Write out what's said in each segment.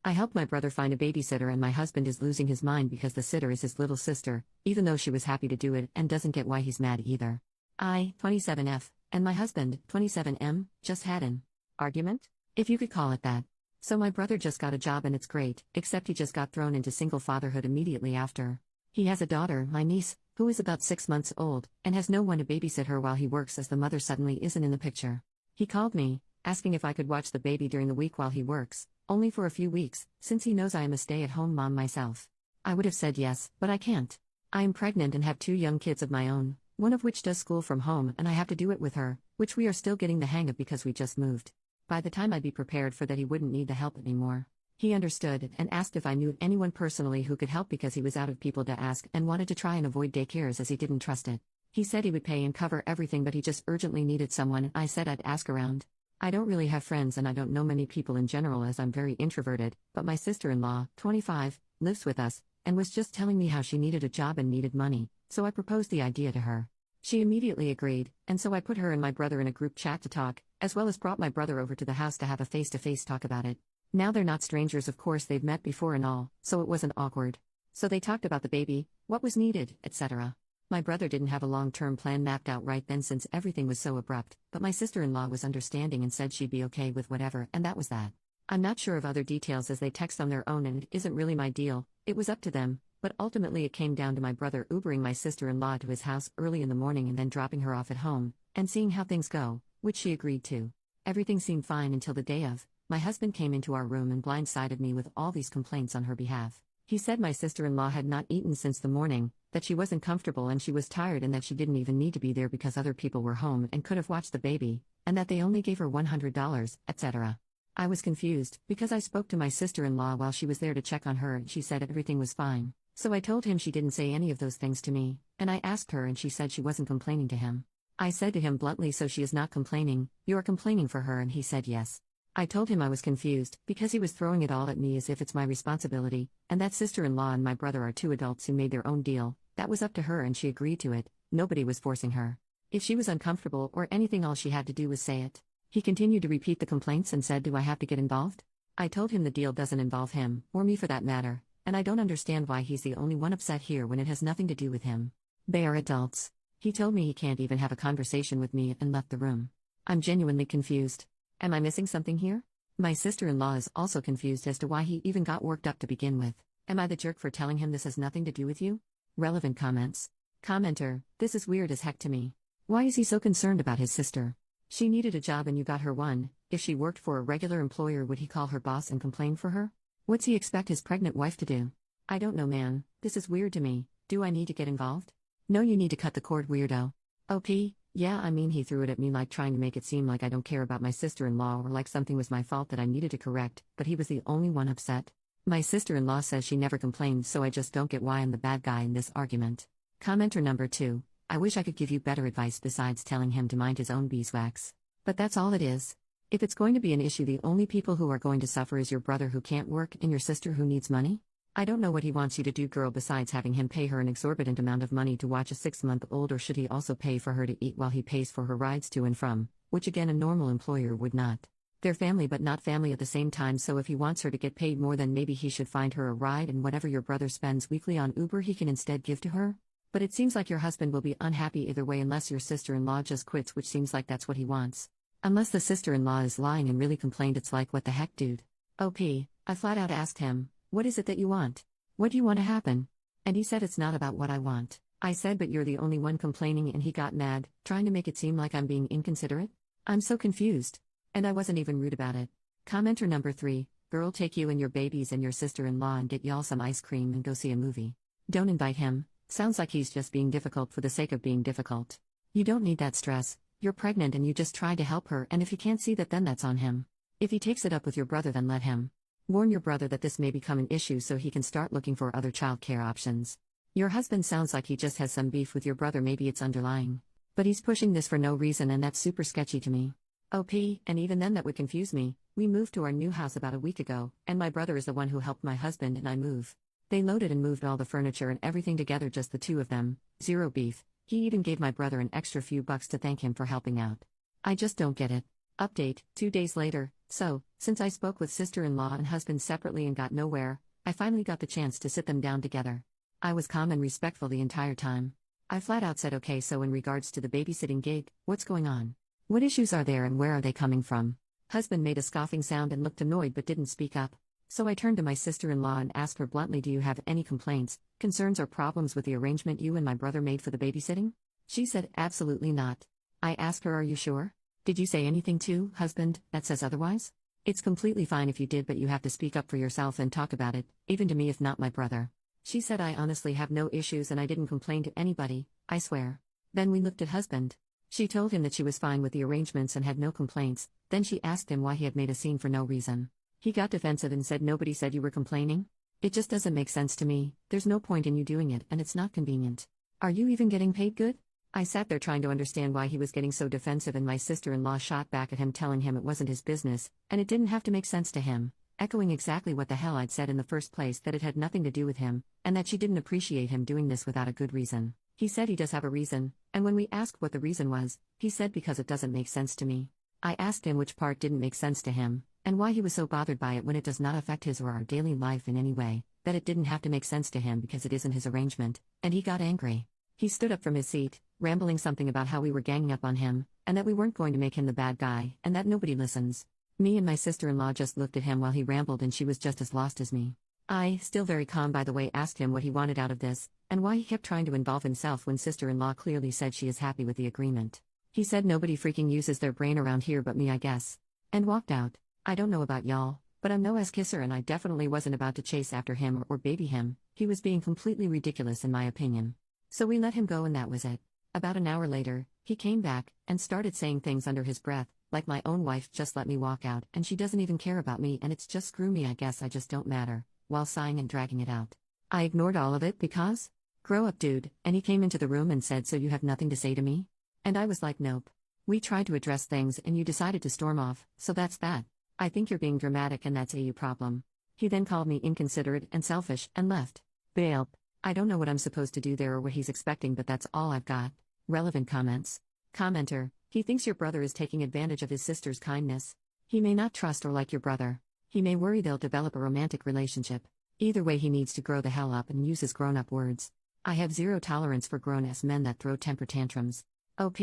I helped my brother find a babysitter and my husband is losing his mind because the sitter is his little sister, even though she was happy to do it and doesn't get why he's mad either. I, 27F, and my husband, 27M, just had an argument? If you could call it that. So my brother just got a job and it's great, except he just got thrown into single fatherhood immediately after. He has a daughter, my niece, who is about 6 months old, and has no one to babysit her while he works as the mother suddenly isn't in the picture. He called me, asking if I could watch the baby during the week while he works, only for a few weeks, since he knows I am a stay-at-home mom myself. I would have said yes, but I can't. I am pregnant and have 2 young kids of my own, one of which does school from home and I have to do it with her, which we are still getting the hang of because we just moved. By the time I'd be prepared for that he wouldn't need the help anymore. He understood and asked if I knew anyone personally who could help because he was out of people to ask and wanted to try and avoid daycares as he didn't trust it. He said he would pay and cover everything but he just urgently needed someone and I said I'd ask around. I don't really have friends and I don't know many people in general as I'm very introverted, but my sister-in-law, 25, lives with us, and was just telling me how she needed a job and needed money, so I proposed the idea to her. She immediately agreed, and so I put her and my brother in a group chat to talk, as well as brought my brother over to the house to have a face-to-face talk about it. Now they're not strangers, of course they've met before and all, so it wasn't awkward. So they talked about the baby, what was needed, etc. My brother didn't have a long-term plan mapped out right then since everything was so abrupt, but my sister-in-law was understanding and said she'd be okay with whatever, and that was that. I'm not sure of other details as they text on their own and it isn't really my deal, it was up to them, but ultimately it came down to my brother Ubering my sister-in-law to his house early in the morning and then dropping her off at home, and seeing how things go, which she agreed to. Everything seemed fine until the day of. My husband came into our room and blindsided me with all these complaints on her behalf. He said my sister-in-law had not eaten since the morning, that she wasn't comfortable and she was tired and that she didn't even need to be there because other people were home and could have watched the baby, and that they only gave her $100, etc. I was confused, because I spoke to my sister-in-law while she was there to check on her and she said everything was fine. So I told him she didn't say any of those things to me, and I asked her and she said she wasn't complaining to him. I said to him bluntly, so she is not complaining, you are complaining for her, and he said yes. I told him I was confused, because he was throwing it all at me as if it's my responsibility, and that sister-in-law and my brother are 2 adults who made their own deal, that was up to her and she agreed to it, nobody was forcing her. If she was uncomfortable or anything, all she had to do was say it. He continued to repeat the complaints and said, do I have to get involved? I told him the deal doesn't involve him, or me for that matter, and I don't understand why he's the only one upset here when it has nothing to do with him. They are adults. He told me he can't even have a conversation with me and left the room. I'm genuinely confused. Am I missing something here? My sister-in-law is also confused as to why he even got worked up to begin with. Am I the jerk for telling him this has nothing to do with you? Relevant comments. Commenter, this is weird as heck to me. Why is he so concerned about his sister? She needed a job and you got her one. If she worked for a regular employer, would he call her boss and complain for her? What's he expect his pregnant wife to do? I don't know, man. This is weird to me. Do I need to get involved? No, you need to cut the cord, weirdo. OP, yeah, I mean he threw it at me like trying to make it seem like I don't care about my sister-in-law or like something was my fault that I needed to correct, but he was the only one upset. My sister-in-law says she never complained, so I just don't get why I'm the bad guy in this argument. Commenter number 2, I wish I could give you better advice besides telling him to mind his own beeswax. But that's all it is. If it's going to be an issue, the only people who are going to suffer is your brother who can't work and your sister who needs money? I don't know what he wants you to do, girl, besides having him pay her an exorbitant amount of money to watch a 6-month-old, or should he also pay for her to eat while he pays for her rides to and from, which again a normal employer would not. They're family but not family at the same time, so if he wants her to get paid more, then maybe he should find her a ride, and whatever your brother spends weekly on Uber he can instead give to her? But it seems like your husband will be unhappy either way unless your sister-in-law just quits, which seems like that's what he wants. Unless the sister-in-law is lying and really complained, it's like, what the heck, dude? OP, I flat out asked him, what is it that you want? What do you want to happen? And he said it's not about what I want. I said, but you're the only one complaining, and he got mad, trying to make it seem like I'm being inconsiderate? I'm so confused. And I wasn't even rude about it. Commenter number 3, girl, take you and your babies and your sister-in-law and get y'all some ice cream and go see a movie. Don't invite him. Sounds like he's just being difficult for the sake of being difficult. You don't need that stress. You're pregnant and you just tried to help her, and if he can't see that, then that's on him. If he takes it up with your brother, then let him. Warn your brother that this may become an issue so he can start looking for other childcare options. Your husband sounds like he just has some beef with your brother, maybe it's underlying. But he's pushing this for no reason, and that's super sketchy to me. OP, and even then that would confuse me. We moved to our new house about a week ago, and my brother is the one who helped my husband and I move. They loaded and moved all the furniture and everything together, just the 2 of them, zero beef. He even gave my brother an extra few bucks to thank him for helping out. I just don't get it. Update, 2 days later, So, since I spoke with sister-in-law and husband separately and got nowhere, I finally got the chance to sit them down together. I was calm and respectful the entire time. I flat out said, okay, so in regards to the babysitting gig, what's going on? What issues are there and where are they coming from? Husband made a scoffing sound and looked annoyed but didn't speak up. So I turned to my sister-in-law and asked her bluntly, do you have any complaints, concerns or problems with the arrangement you and my brother made for the babysitting? She said, absolutely not. I asked her, are you sure? Did you say anything to, husband, that says otherwise? It's completely fine if you did, but you have to speak up for yourself and talk about it, even to me if not my brother. She said, I honestly have no issues and I didn't complain to anybody, I swear. Then we looked at husband. She told him that she was fine with the arrangements and had no complaints, then she asked him why he had made a scene for no reason. He got defensive and said, nobody said you were complaining? It just doesn't make sense to me, there's no point in you doing it and it's not convenient. Are you even getting paid good? I sat there trying to understand why he was getting so defensive, and my sister-in-law shot back at him telling him it wasn't his business, and it didn't have to make sense to him, echoing exactly what the hell I'd said in the first place, that it had nothing to do with him, and that she didn't appreciate him doing this without a good reason. He said he does have a reason, and when we asked what the reason was, he said because it doesn't make sense to me. I asked him which part didn't make sense to him, and why he was so bothered by it when it does not affect his or our daily life in any way, that it didn't have to make sense to him because it isn't his arrangement, and he got angry. He stood up from his seat, rambling something about how we were ganging up on him, and that we weren't going to make him the bad guy, and that nobody listens. Me and my sister-in-law just looked at him while he rambled, and she was just as lost as me. I, still very calm by the way, asked him what he wanted out of this, and why he kept trying to involve himself when sister-in-law clearly said she is happy with the agreement. He said nobody freaking uses their brain around here but me, I guess. And walked out. I don't know about y'all, but I'm no ass kisser and I definitely wasn't about to chase after him or baby him. He was being completely ridiculous in my opinion. So we let him go and that was it. About an hour later, he came back, and started saying things under his breath, like my own wife just let me walk out and she doesn't even care about me and it's just screw me, I guess I just don't matter, while sighing and dragging it out. I ignored all of it because? Grow up, dude, and he came into the room and said, so you have nothing to say to me? And I was like, nope. We tried to address things and you decided to storm off, so that's that. I think you're being dramatic and that's a you problem. He then called me inconsiderate and selfish and left. Bail. I don't know what I'm supposed to do there or what he's expecting, but that's all I've got. Relevant comments. Commenter, he thinks your brother is taking advantage of his sister's kindness. He may not trust or like your brother. He may worry they'll develop a romantic relationship. Either way, he needs to grow the hell up and use his grown-up words. I have zero tolerance for grown-ass men that throw temper tantrums. OP,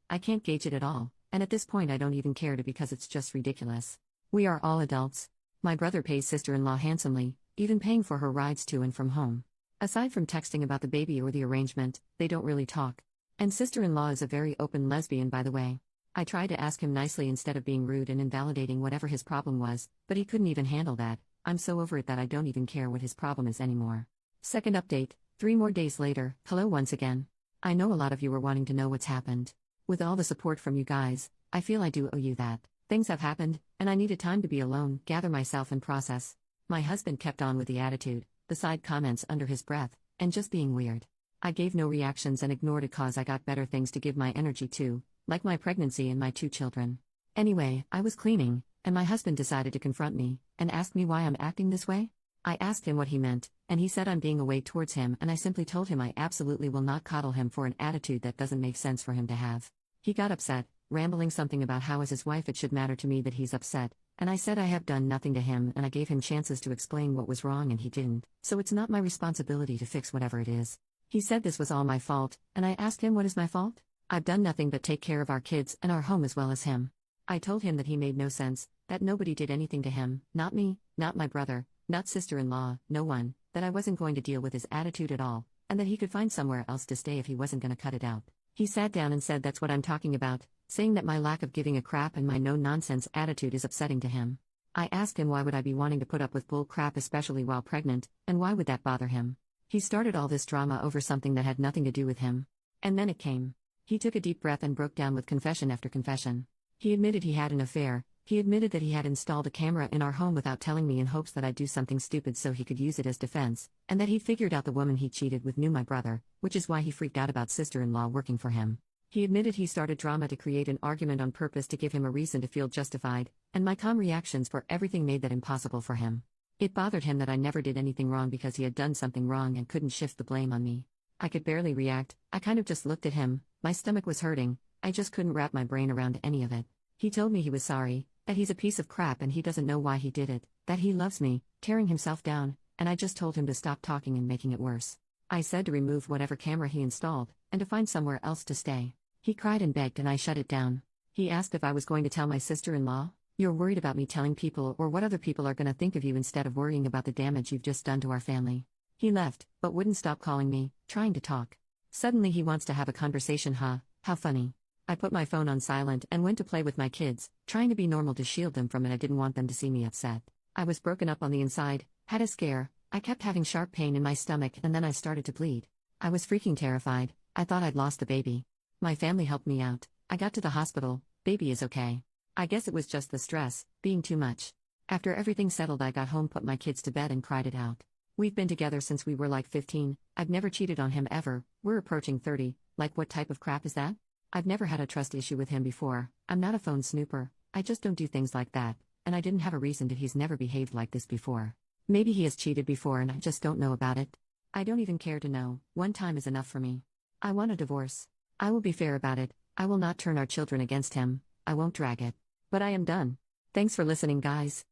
I can't gauge it at all, and at this point I don't even care to because it's just ridiculous. We are all adults. My brother pays sister-in-law handsomely, even paying for her rides to and from home. Aside from texting about the baby or the arrangement, they don't really talk. And sister-in-law is a very open lesbian, by the way. I tried to ask him nicely instead of being rude and invalidating whatever his problem was, but he couldn't even handle that. I'm so over it that I don't even care what his problem is anymore. Second update, 3 more days later, hello once again. I know a lot of you were wanting to know what's happened. With all the support from you guys, I feel I do owe you that. Things have happened, and I needed time to be alone, gather myself and process. My husband kept on with the attitude, the side comments under his breath, and just being weird. I gave no reactions and ignored it cause I got better things to give my energy to, like my pregnancy and my 2 children. Anyway, I was cleaning, and my husband decided to confront me, and ask me why I'm acting this way. I asked him what he meant, and he said I'm being a way towards him, and I simply told him I absolutely will not coddle him for an attitude that doesn't make sense for him to have. He got upset, rambling something about how as his wife it should matter to me that he's upset, and I said I have done nothing to him and I gave him chances to explain what was wrong and he didn't, so it's not my responsibility to fix whatever it is. He said this was all my fault, and I asked him what is my fault? I've done nothing but take care of our kids and our home as well as him. I told him that he made no sense, that nobody did anything to him, not me, not my brother, not sister-in-law, no one, that I wasn't going to deal with his attitude at all, and that he could find somewhere else to stay if he wasn't going to cut it out. He sat down and said that's what I'm talking about, saying that my lack of giving a crap and my no-nonsense attitude is upsetting to him. I asked him why would I be wanting to put up with bull crap especially while pregnant, and why would that bother him? He started all this drama over something that had nothing to do with him. And then it came. He took a deep breath and broke down with confession after confession. He admitted he had an affair. He admitted that he had installed a camera in our home without telling me in hopes that I'd do something stupid so he could use it as defense, and that he figured out the woman he cheated with knew my brother, which is why he freaked out about sister-in-law working for him. He admitted he started drama to create an argument on purpose to give him a reason to feel justified, and my calm reactions for everything made that impossible for him. It bothered him that I never did anything wrong because he had done something wrong and couldn't shift the blame on me. I could barely react, I kind of just looked at him, my stomach was hurting, I just couldn't wrap my brain around any of it. He told me he was sorry, That he's a piece of crap and he doesn't know why he did it, that he loves me, tearing himself down, and I just told him to stop talking and making it worse. I said to remove whatever camera he installed, and to find somewhere else to stay. He cried and begged and I shut it down. He asked if I was going to tell my sister-in-law. You're worried about me telling people or what other people are going to think of you instead of worrying about the damage you've just done to our family. He left, but wouldn't stop calling me, trying to talk. Suddenly he wants to have a conversation, huh? How funny. I put my phone on silent and went to play with my kids, trying to be normal to shield them from it. I didn't want them to see me upset. I was broken up on the inside, had a scare, I kept having sharp pain in my stomach and then I started to bleed. I was freaking terrified, I thought I'd lost the baby. My family helped me out, I got to the hospital, baby is okay. I guess it was just the stress, being too much. After everything settled I got home, put my kids to bed and cried it out. We've been together since we were like 15, I've never cheated on him ever, we're approaching 30, like what type of crap is that? I've never had a trust issue with him before, I'm not a phone snooper, I just don't do things like that, and I didn't have a reason to. He's never behaved like this before. Maybe he has cheated before and I just don't know about it. I don't even care to know, one time is enough for me. I want a divorce. I will be fair about it, I will not turn our children against him, I won't drag it. But I am done. Thanks for listening, guys.